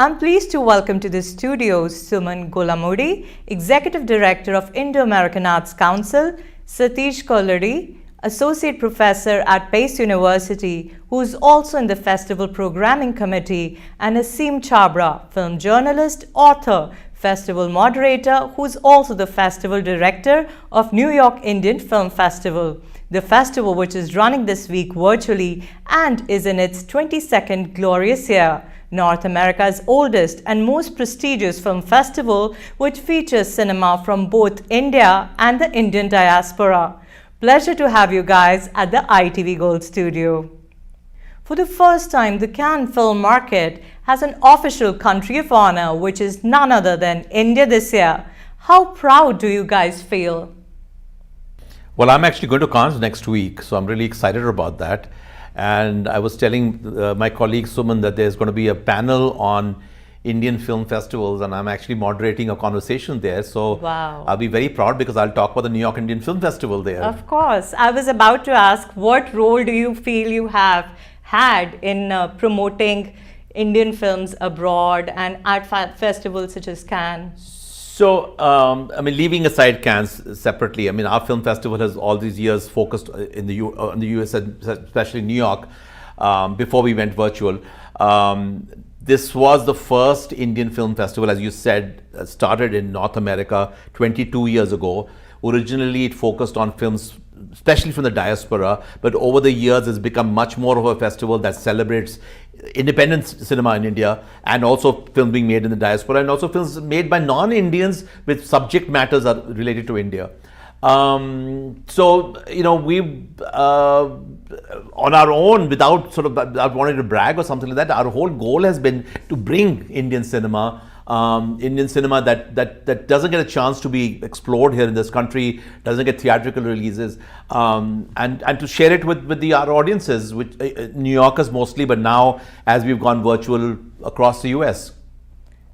I'm pleased to welcome to the studio Suman Golamudi, Executive Director of Indo-American Arts Council, Satish Koladi, Associate Professor at Pace University, who is also in the Festival Programming Committee, and Aseem Chabra, film journalist, author, Festival moderator, who is also the Festival Director of New York Indian Film Festival. The festival, which is running this week virtually and is in its 22nd glorious year. North America's oldest and most prestigious film festival, which features cinema from both India and the Indian diaspora. Pleasure to have you guys at the ITV Gold studio. For the first time, the Cannes film market has an official country of honor, which is none other than India this year. How proud do you guys feel? Well, I'm actually going to Cannes next week, so I'm really excited about that. And I was telling my colleague Suman that there's going to be a panel on Indian film festivals, and I'm actually moderating a conversation there. So wow. I'll be very proud because I'll talk about the New York Indian Film Festival there. Of course. I was about to ask, what role do you feel you have had in promoting Indian films abroad and at festivals such as Cannes? So, I mean, leaving aside Cannes separately, I mean, our film festival has all these years focused in the US, especially New York, before we went virtual. This was the first Indian film festival, as you said, started in North America 22 years ago. Originally, it focused on films, especially from the diaspora, but over the years, it's become much more of a festival that celebrates independent cinema in India, and also films being made in the diaspora, and also films made by non-Indians with subject matters are related to India. So, you know, we on our own, without wanting to brag or something like that, our whole goal has been to bring Indian cinema that doesn't get a chance to be explored here in this country, doesn't get theatrical releases, and to share it with our audiences, which New Yorkers mostly, but now as we've gone virtual across the US.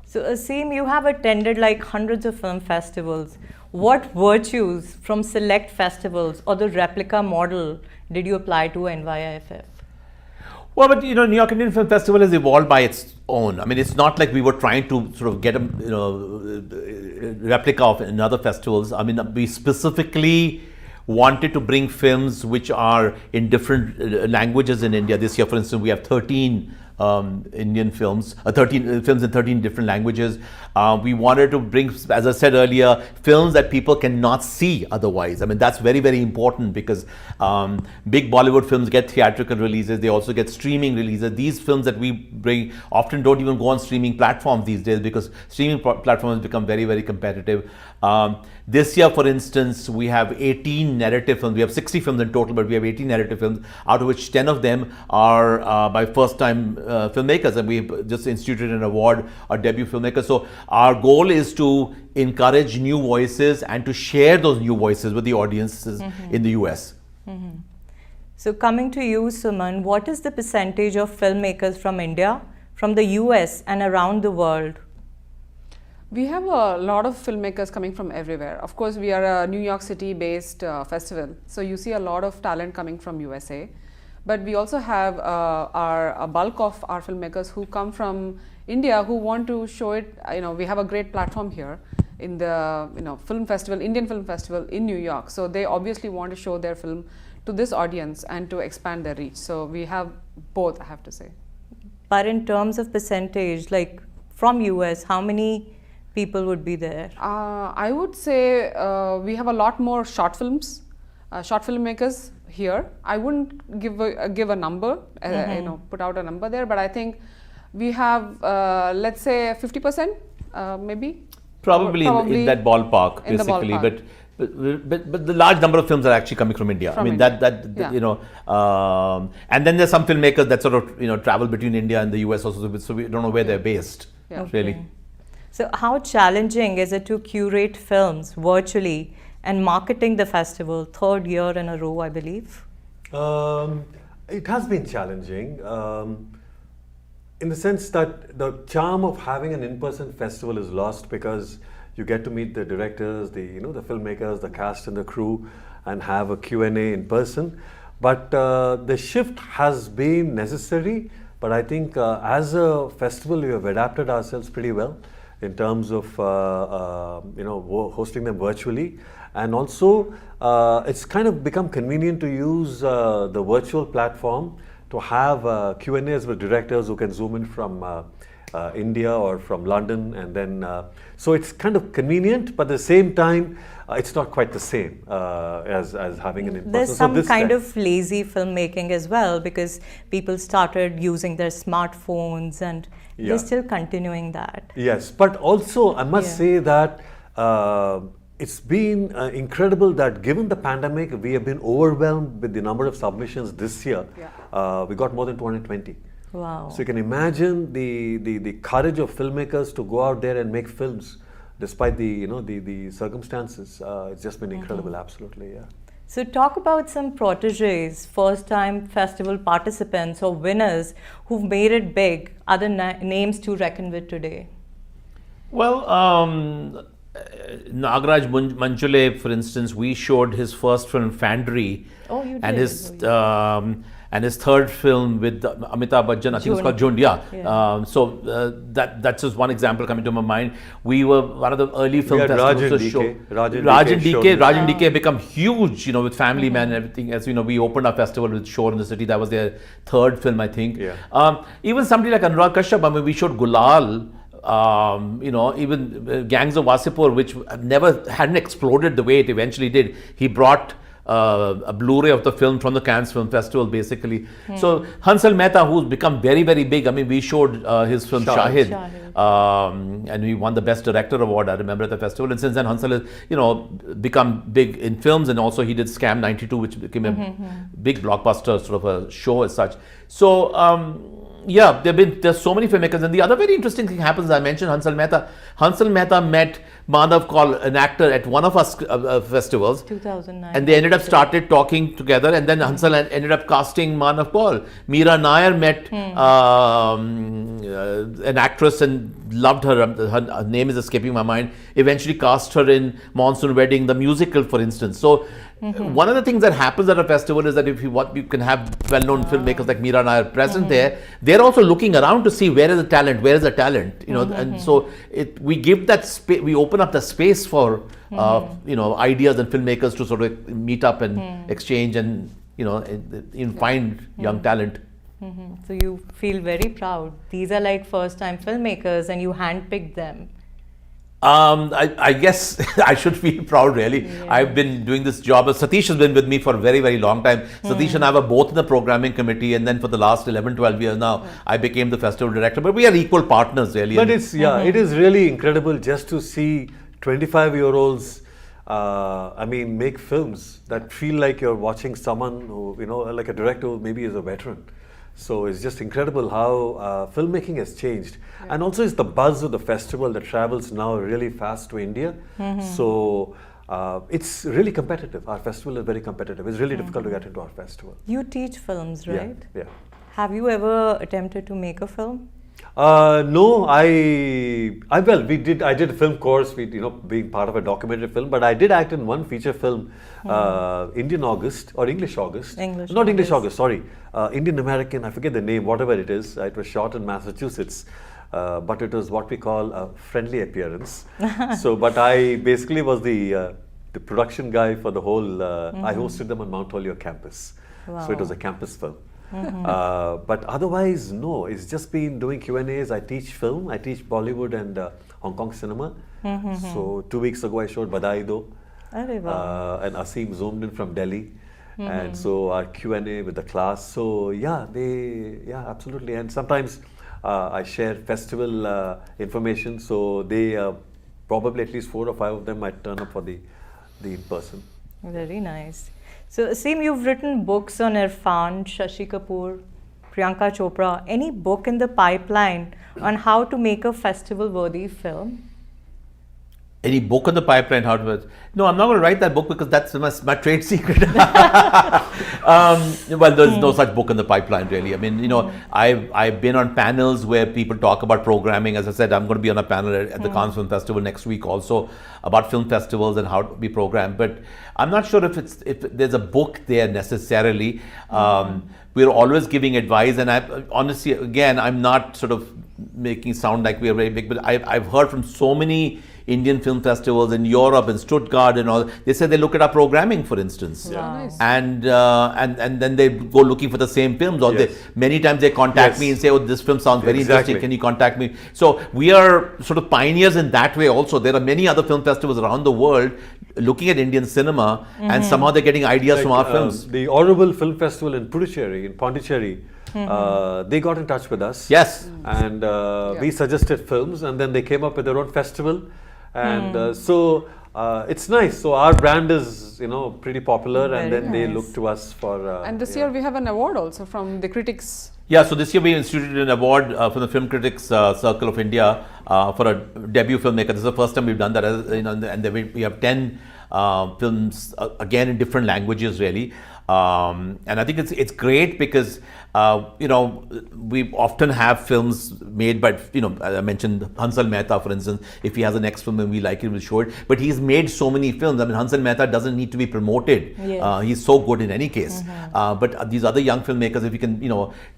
So Aseem, you have attended like hundreds of film festivals. What virtues from select festivals or the replica model did you apply to NYIFF? Well, but you know, New York Indian Film Festival has evolved by its own. I mean, it's not like we were trying to sort of get a replica of in other festivals. I mean, we specifically wanted to bring films which are in different languages in India. This year, for instance, we have 13 Indian films, 13 films in 13 different languages. We wanted to bring, as I said earlier, films that people cannot see otherwise. I mean, that's very, very important because big Bollywood films get theatrical releases. They also get streaming releases. These films that we bring often don't even go on streaming platforms these days because streaming platforms become very, very competitive. This year, for instance, we have 18 narrative films. We have 60 films in total, but we have 18 narrative films, out of which 10 of them are by first-time filmmakers, and we've just instituted an award, our debut filmmakers. So our goal is to encourage new voices and to share those new voices with the audiences in the US. So coming to you, Suman, what is the percentage of filmmakers from India, from the US and around the world? We have a lot of filmmakers coming from everywhere. Of course, we are a New York City based festival, so you see a lot of talent coming from USA. But we also have a bulk of our filmmakers who come from India who want to show it. You know, we have a great platform here in the film festival, Indian Film Festival in New York. So they obviously want to show their film to this audience and to expand their reach. So we have both, I have to say. But in terms of percentage, like from US, how many people would be there? I would say we have a lot more short films, short filmmakers here. I wouldn't give a number, put out a number there, but I think we have, let's say 50%, maybe. Probably in that ballpark, basically. But the large number of films are actually coming from India. From India. Yeah. You know, and then there's some filmmakers that sort of travel between India and the US also, so we don't know where they're based, really. So how challenging is it to curate films virtually and marketing the festival, third year in a row, I believe? It has been challenging in the sense that the charm of having an in-person festival is lost because you get to meet the directors, the filmmakers, the cast and the crew, and have a Q&A in person. But the shift has been necessary But I think as a festival, we have adapted ourselves pretty well in terms of hosting them virtually, and also it's kind of become convenient to use the virtual platform to have Q&As with directors who can zoom in from India or from London, and then so it's kind of convenient, but at the same time it's not quite the same as having an in-person. There's some kind of lazy filmmaking as well, because people started using their smartphones and they're still continuing that. Yes, but also I must say that it's been incredible that given the pandemic, we have been overwhelmed with the number of submissions this year. We got more than 220. Wow. So you can imagine the courage of filmmakers to go out there and make films despite the circumstances. It's just been incredible, absolutely, yeah. So talk about some proteges, first-time festival participants or winners who've made it big, other names to reckon with today. Well, Nagaraj Manchule, for instance, we showed his first film, Fandry, and his third film with Amitabh Bachchan, I think it's called Jund. So that's just one example coming to my mind. We were one of the early film festivals to show. Rajan DK become huge, with Family Man and everything. As you know, we opened our festival with Shore in the City. That was their third film, I think. Even somebody like Anurag Kashyap, I mean, we showed Gulal. Even Gangs of Wasipur, which hadn't exploded the way it eventually did. He brought a Blu-ray of the film from the Cannes Film Festival, basically. So Hansal Mehta, who's become very, very big. I mean, we showed his film Shahid. And we won the Best Director Award, I remember, at the festival. And since then, Hansal has, become big in films, and also he did Scam 92, which became a big blockbuster, sort of a show as such. So, there's so many filmmakers. And the other very interesting thing happens, I mentioned Hansal Mehta. Hansal Mehta met Madhav Kaul, an actor, at one of our festivals. 2009. And they ended up started talking together, and then Hansal ended up casting Madhav Kaul. Meera Nair met an actress and loved her. Her name is escaping my mind. Eventually cast her in Monsoon Wedding, the musical, for instance. So one of the things that happens at a festival is that if you can have well-known filmmakers like Meera Nair present there, they're also looking around to see where is the talent, and so we give that space, we open up the space for ideas and filmmakers to sort of meet up and exchange and find young talent. So you feel very proud. These are like first-time filmmakers, and you handpicked them. I guess I should feel proud, really. I've been doing this job. Satish has been with me for a very, very long time. Satish and I were both in the programming committee, and then for the last 11, 12 years now, I became the festival director. But we are equal partners, really. But it's, it is really incredible just to see 25-year-olds, make films that feel like you're watching someone who, like a director who maybe is a veteran. So it's just incredible how filmmaking has changed. And also it's the buzz of the festival that travels now really fast to India. So it's really competitive. Our festival is very competitive. It's really difficult to get into our festival. You teach films, right? Yeah. Have you ever attempted to make a film? No, I did a film course, being part of a documentary film, but I did act in one feature film, Indian August or English August. English August, sorry. Indian American, I forget the name, whatever it is. It was shot in Massachusetts, but it was what we call a friendly appearance. But I basically was the production guy for the whole, I hosted them on Mount Holyoke campus. Wow. So it was a campus film. But otherwise, no, it's just been doing Q&As. I teach film, I teach Bollywood and Hong Kong cinema. So 2 weeks ago I showed Badai Do, and Asim zoomed in from Delhi. And so our Q&A with the class. So absolutely. And sometimes I share festival information. So they probably at least 4 or 5 of them might turn up for the in-person. Very nice. So, Asim, you've written books on Irfan, Shashi Kapoor, Priyanka Chopra. Any book in the pipeline on how to make a festival-worthy film? Any book in the pipeline? No, I'm not going to write that book because that's my trade secret. Well, there's no such book in the pipeline, really. I mean, I've been on panels where people talk about programming. As I said, I'm going to be on a panel at the Cannes Film Festival next week also about film festivals and how to be programmed. But I'm not sure if there's a book there necessarily. we're always giving advice. And I honestly, again, I'm not sort of making it sound like we are very big, but I've heard from so many Indian film festivals in Europe and Stuttgart and all. They say they look at our programming, for instance, Nice. and then they go looking for the same films. Or Yes. many times they contact me and say, "Oh, this film sounds very interesting. Can you contact me?" So we are sort of pioneers in that way. Also, there are many other film festivals around the world looking at Indian cinema, and somehow they're getting ideas from our films. The Honorable Film Festival in Puducherry, in Pondicherry, they got in touch with us. Yes. And we suggested films, and then they came up with their own festival. And so it's nice. So our brand is, pretty popular, and then they look to us for. And this year we have an award also from the critics. Yeah, so this year we instituted an award from the Film Critics Circle of India for a debut filmmaker. This is the first time we've done that, and then we have 10 films, again in different languages, really. And I think it's great because we often have films made by, I mentioned Hansal Mehta, for instance. If he has a next film and we like it, we'll show it. But he's made so many films. I mean, Hansal Mehta doesn't need to be promoted. Yes. He's so good in any case. But these other young filmmakers, if you can,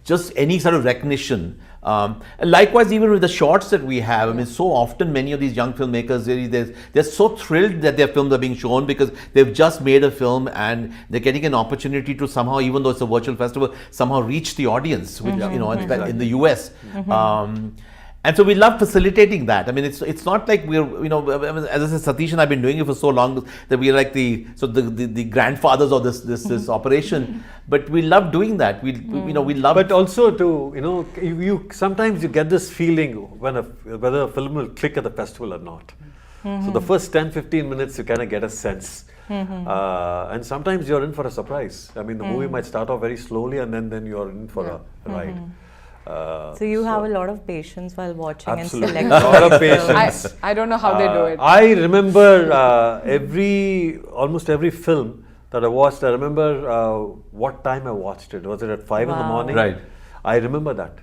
just any sort of recognition. And likewise, even with the shorts that we have, I mean, so often many of these young filmmakers, they're so thrilled that their films are being shown because they've just made a film and they're getting an opportunity to somehow, even though it's a virtual festival, somehow reach the audience, which, in the US. And so we love facilitating that. I mean, it's not like we're, as I said, Satish and I've been doing it for so long that we're like the grandfathers of this operation. But we love doing that. We love. But also to, you sometimes you get this feeling whether a film will click at the festival or not. So the first 10-15 minutes you kind of get a sense. And sometimes you're in for a surprise. I mean, the movie might start off very slowly and then you're in for a ride. So you have a lot of patience while watching Absolutely. and A selecting. lot of patience. I don't know how they do it. I remember almost every film that I watched. I remember what time I watched it. Was it at 5 in the morning? Right. I remember that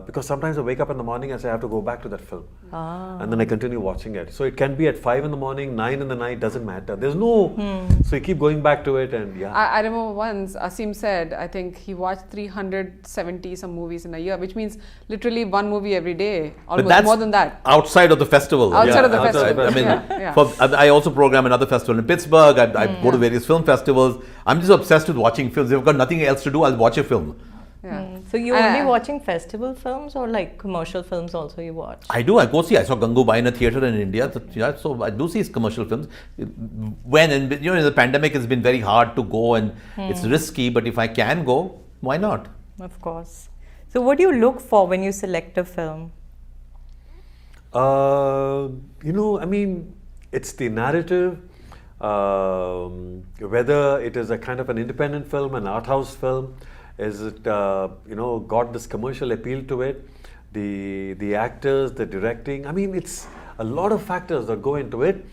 because sometimes I wake up in the morning and say I have to go back to that film, and then I continue watching it. So it can be at 5 in the morning, 9 in the night, doesn't matter. There's no, so you keep going back to it, and I remember once Asim said, I think he watched 370 some movies in a year, which means literally one movie every day, almost that's more than that. Outside of the festival. Outside of the outside festival. I mean, Yeah. I also program another festival in Pittsburgh. I go to various film festivals. I'm just obsessed with watching films. If I've got nothing else to do, I'll watch a film. So you're only watching festival films or like commercial films also you watch? I do. I go see. I saw Gangubai in a theatre in India. So I do see commercial films. When in the pandemic, it's been very hard to go and it's risky. But if I can go, why not? Of course. So what do you look for when you select a film? I mean, it's the narrative. Whether it is a kind of an independent film, an art house film. Is it, got this commercial appeal to it? The actors, the directing. I mean, it's a lot of factors that go into it.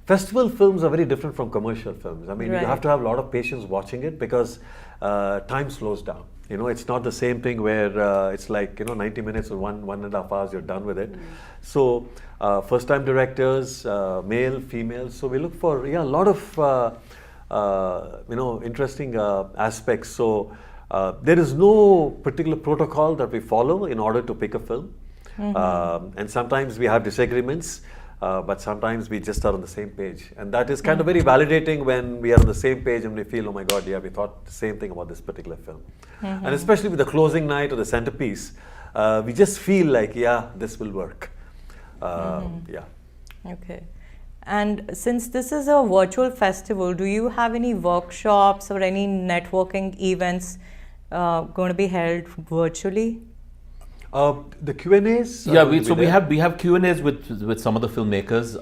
Festival films are very different from commercial films. I mean, you have to have a lot of patience watching it because time slows down. It's not the same thing where it's like, 90 minutes or one and a half hours, you're done with it. So, first-time directors, male, female. So we look for, a lot of interesting aspects. So there is no particular protocol that we follow in order to pick a film. And sometimes we have disagreements, but sometimes we just are on the same page. And that is kind of very validating when we are on the same page and we feel, oh my God, we thought the same thing about this particular film. And especially with the closing night or the centerpiece, we just feel like, this will work. Okay. And since this is a virtual festival, do you have any workshops or any networking events going to be held virtually? The Q&As? We have Q&As with some of the filmmakers,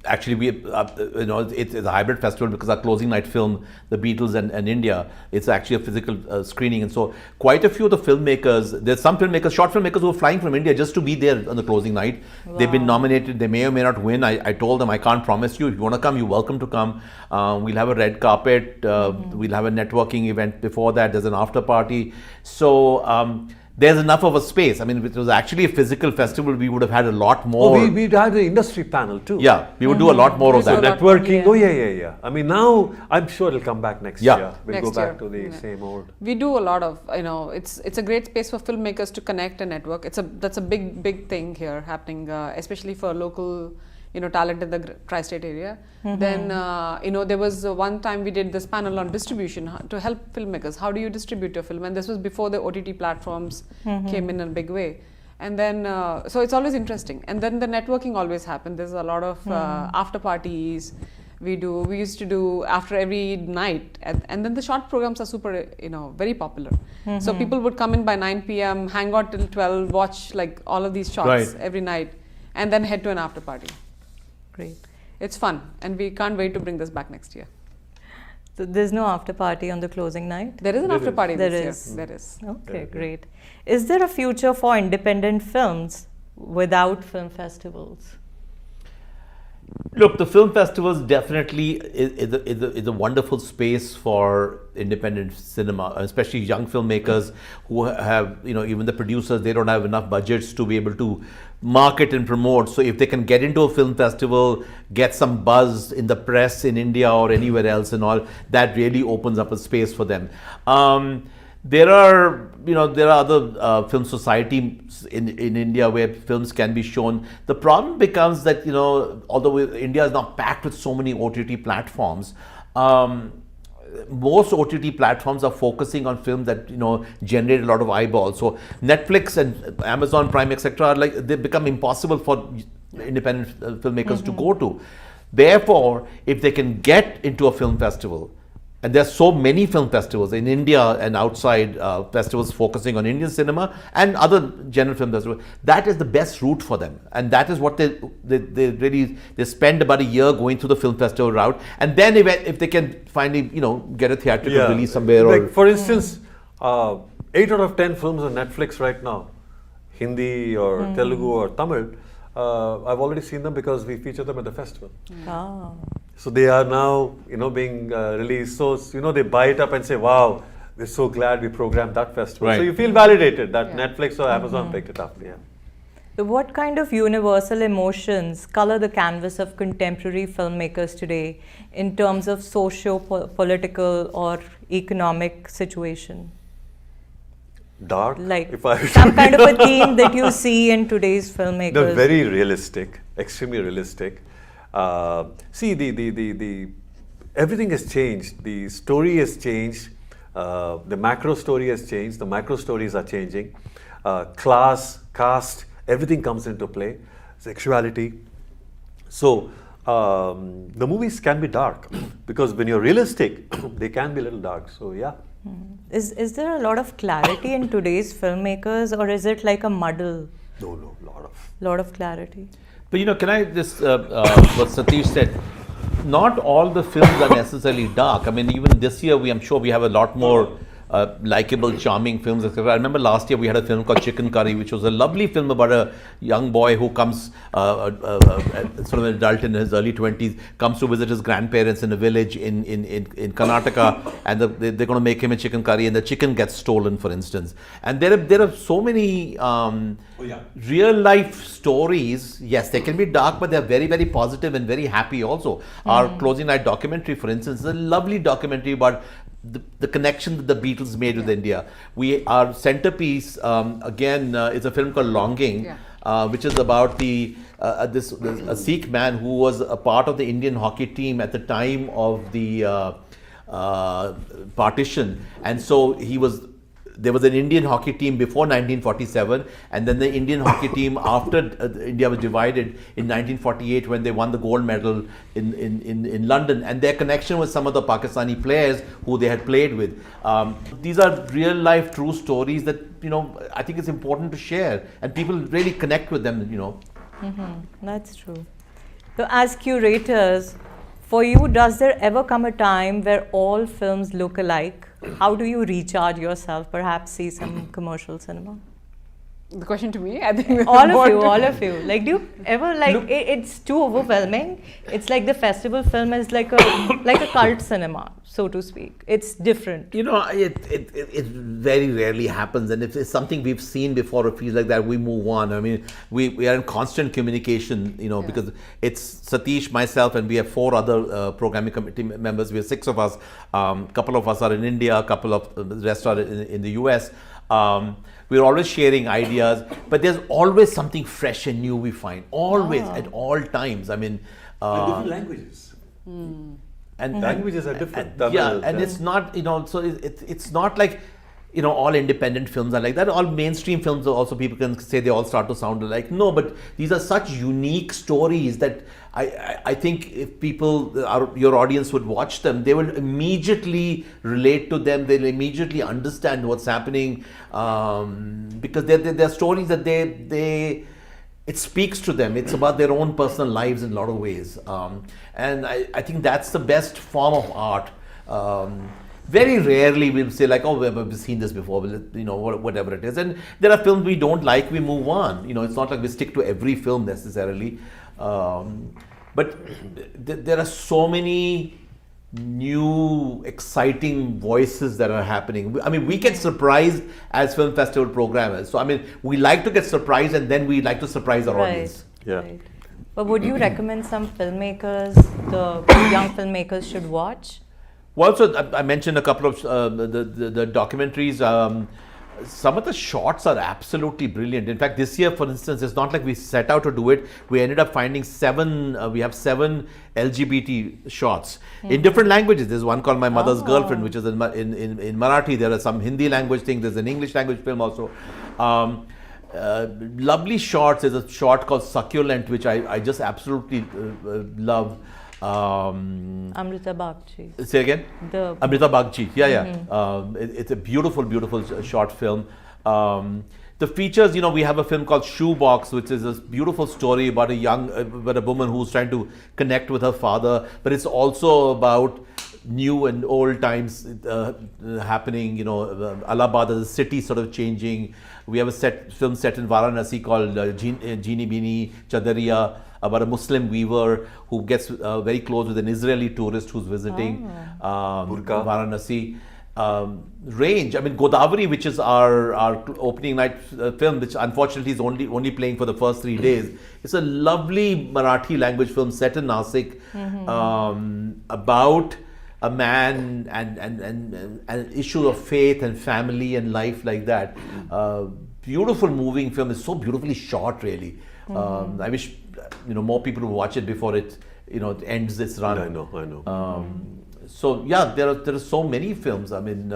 actually it's a hybrid festival because our closing night film, The Beatles and India, it's actually a physical screening, and so quite a few of the filmmakers, there's some filmmakers, short filmmakers who are flying from India just to be there on the closing night. Wow. They've been nominated, they may or may not win. I told them I can't promise you. If you want to come, you're welcome to come. We'll have a red carpet, we'll have a networking event before that, there's an after party. So there's enough of a space. I mean, if it was actually a physical festival, we would have had a lot more. Oh, we'd had the industry panel too. Yeah, we would do a lot more of We do that. a lot. Networking. Yeah. Oh, yeah. I mean, now I'm sure it'll come back next Yeah. year. We'll Next go back year. to the Yeah. same old. We do a lot of, it's a great space for filmmakers to connect and network. That's a big thing here happening, especially for local, talent in the tri-state area. Then, there was one time we did this panel on distribution to help filmmakers. How do you distribute your film? And this was before the OTT platforms came in a big way. And then, so it's always interesting. And then the networking always happened. There's a lot of after parties. We used to do after every night. And then the short programs are super, very popular. So people would come in by 9 p.m., hang out till 12, watch like all of these shots Right. every night, and then head to an after party. Great. It's fun, and we can't wait to bring this back next year. So there's no after party on the closing night? There is an There after is. party There this is. year. There is. Okay, Yeah. great. Is there a future for independent films without film festivals? Look, the film festivals definitely is a wonderful space for independent cinema, especially young filmmakers who have, even the producers, they don't have enough budgets to be able to market and promote. So if they can get into a film festival, get some buzz in the press in India or anywhere else and all, that really opens up a space for them. There are other film societies in India where films can be shown. The problem becomes that, although India is now packed with so many OTT platforms, most OTT platforms are focusing on films that generate a lot of eyeballs. So Netflix and Amazon Prime, etc., are like they become impossible for independent filmmakers to go to. Therefore, if they can get into a film festival, and there are so many film festivals in India and outside, festivals focusing on Indian cinema and other general film festivals, that is the best route for them. And that is what they really spend about a year going through the film festival route. And then if they can finally, get a theatrical release somewhere. Like for instance, 8 out of 10 films on Netflix right now, Hindi or Telugu or Tamil, I've already seen them because we feature them at the festival. Ah. So they are now, being released. So, they buy it up and say, wow, we're so glad we programmed that festival. Right. So you feel validated that Yeah. Netflix or Amazon picked it up. Yeah. So what kind of universal emotions color the canvas of contemporary filmmakers today in terms of socio-political or economic situation? Dark. Like if I some kind of a theme that you see in today's filmmakers? They're very realistic, extremely realistic. See, the everything has changed. The story has changed. The macro story has changed. The micro stories are changing. Class, caste, everything comes into play. Sexuality. So the movies can be dark because when you're realistic, they can be a little dark. So yeah. Is there a lot of clarity in today's filmmakers, or is it like a muddle? No, Lot of clarity. But can I just, what Satish said, not all the films are necessarily dark. I mean, even this year, I'm sure we have a lot more likable, charming films, etc. I remember last year we had a film called Chicken Curry, which was a lovely film about a young boy who comes, sort of an adult in his early 20s, comes to visit his grandparents in a village in Karnataka, and they're going to make him a chicken curry, and the chicken gets stolen, for instance. And there are so many real life stories. Yes, they can be dark, but they're very, very positive and very happy also. Our closing night documentary, for instance, is a lovely documentary about the connection that the Beatles made with India. Our centerpiece again is a film called Longing, which is about a Sikh man who was a part of the Indian hockey team at the time of the partition, and so there was an Indian hockey team before 1947, and then the Indian hockey team after India was divided in 1948 when they won the gold medal in London, and their connection with some of the Pakistani players who they had played with. These are real life true stories that I think it's important to share, and people really connect with them. That's true. So as curators, for you, does there ever come a time where all films look alike? How do you recharge yourself? Perhaps see some commercial cinema? The question to me, I think all of you. Like, do you ever like it's too overwhelming? It's like the festival film is like a cult cinema, so to speak. It's different. You know, it very rarely happens, and if it's something we've seen before, it feels like that, we move on. I mean, we are in constant communication, you know, because it's Satish, myself, and we have 4 other programming committee members. We have 6 of us. Couple of us are in India, a couple of the rest are in the US. We're always sharing ideas, but there's always something fresh and new we find, always, at all times. I mean, and different languages. And Languages are different. and it's not, you know, so it's not like, you know, all independent films are like that. All mainstream films also, people can say they all start to sound alike. No, but these are such unique stories that I think if people, your audience would watch them, they will immediately relate to them. They'll immediately understand what's happening, because they're stories that it speaks to them. It's about their own personal lives in a lot of ways. And I think that's the best form of art. Very rarely we'll say like, oh, we've seen this before, you know, whatever it is. And there are films we don't like, we move on. You know, it's not like we stick to every film necessarily. But there are so many new, exciting voices that are happening. I mean, we get surprised as film festival programmers. So, I mean, we like to get surprised, and then we like to surprise our audience. Yeah. Right. But would you recommend some filmmakers the young filmmakers should watch? Well, so I mentioned a couple of the documentaries. Some of the shots are absolutely brilliant. In fact, this year, for instance, it's not like we set out to do it. We ended up finding 7. We have 7 LGBT shots in different languages. There's one called My Mother's Girlfriend, which is in Marathi. There are some Hindi language things. There's an English language film also. Lovely shots. There's a shot called Succulent, which I just absolutely love. Amrita Bagchi. Say again? Amrita Bagchi. It's a beautiful, beautiful short film. The features, you know, we have a film called Shoebox, which is a beautiful story about about a woman who's trying to connect with her father, but it's also about new and old times happening. You know, Allahabad, the city sort of changing. We have a film set in Varanasi called Jeeni Beeni Chadariya, about a Muslim weaver who gets very close with an Israeli tourist who's visiting Varanasi. Range, I mean, Godavari, which is our opening night film, which unfortunately is only playing for the first 3 days. It's a lovely Marathi language film set in Nasik, about a man and an issue of faith and family and life like that. Beautiful moving film. It's so beautifully shot, really. I wish, you know, more people would watch it before it ends its run. I know. So yeah, there are so many films. I mean,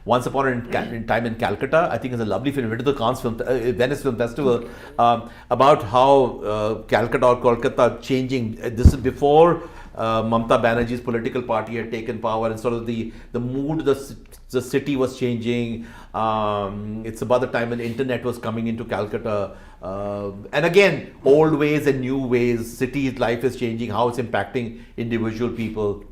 Once Upon a Time in Calcutta, I think is a lovely film. We went to the Venice Film Festival, about how Calcutta or Kolkata changing. This is before Mamata Banerjee's political party had taken power, and sort of the mood the city was changing. It's about the time when internet was coming into Calcutta. And again, old ways and new ways, city life is changing, how it's impacting individual people.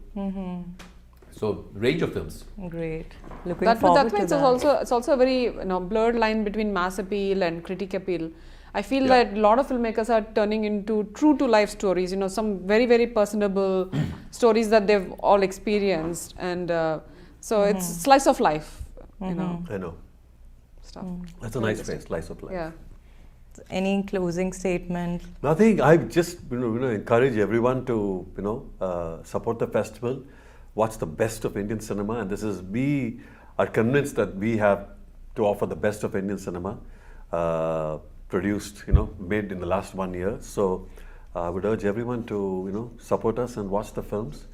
So, range of films. Great. Looking forward to that. It's also a very blurred line between mass appeal and critic appeal. I feel that a lot of filmmakers are turning into true to life stories, some very, very personable stories that they've all experienced. And so it's slice of life, I know. Stuff. That's a nice phrase, slice of life. Yeah. Any closing statement? Nothing. I just encourage everyone to support the festival, watch the best of Indian cinema, and we are convinced that we have to offer the best of Indian cinema, produced, made in the last 1 year. So I would urge everyone to support us and watch the films.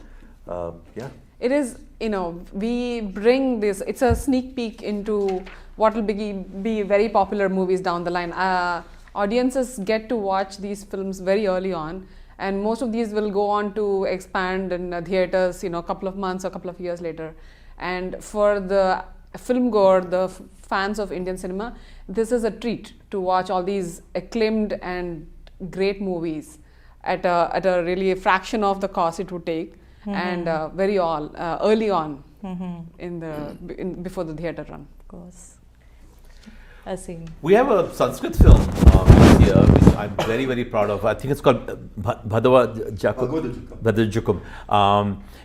It is, we bring this. It's a sneak peek into what will be very popular movies down the line. Audiences get to watch these films very early on, and most of these will go on to expand in theaters, a couple of months or a couple of years later. And for the film goer, the fans of Indian cinema, this is a treat to watch all these acclaimed and great movies at a really fraction of the cost it would take, and early on before the theater run. Of course. a scene? We have a Sanskrit film this year, which I'm very, very proud of. I think it's called Bhadava Jukum.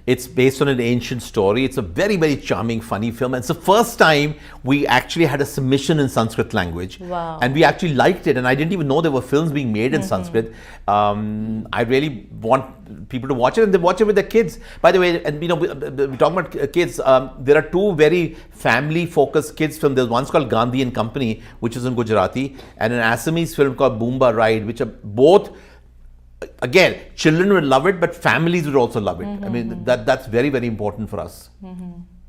It's based on an ancient story. It's a very, very charming, funny film. And it's the first time we actually had a submission in Sanskrit language. Wow. And we actually liked it. And I didn't even know there were films being made in Sanskrit. I really want people to watch it, and they watch it with their kids. By the way, and we're talking about kids. There are two very family-focused kids films. There's one's called Gandhi and Company, which is in Gujarati, and an Assamese film called Boomba Ride, which are both, again, children will love it, but families will also love it. I mean, that's very, very important for us.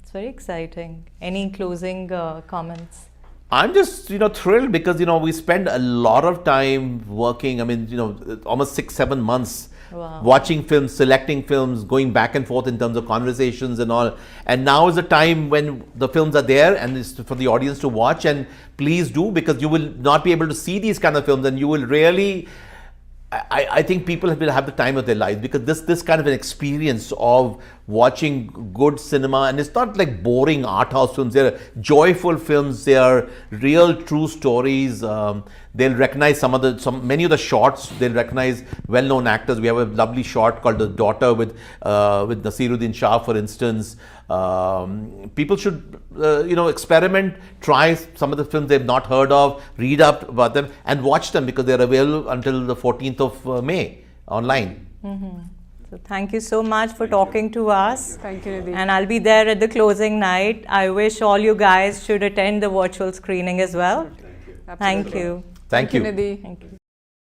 It's very exciting. Any closing comments? I'm just, thrilled because, we spend a lot of time working. I mean, almost 6-7 months watching films, selecting films, going back and forth in terms of conversations and all. And now is the time when the films are there and it's for the audience to watch. And please do, because you will not be able to see these kind of films, and you will really, I think people will have the time of their lives, because this kind of an experience of watching good cinema, and it's not like boring art house films. They're joyful films. They are real, true stories. They'll recognize many of the shots. They'll recognize well-known actors. We have a lovely shot called The Daughter with Nasiruddin Shah, for instance. People should, experiment, try some of the films they've not heard of, read up about them, and watch them, because they're available until the 14th of May online. So thank you so much for talking to us. Thank you, Nidhi. And I'll be there at the closing night. I wish all you guys should attend the virtual screening as well. Absolutely. Thank you. Thank you. Nidhi. Thank you.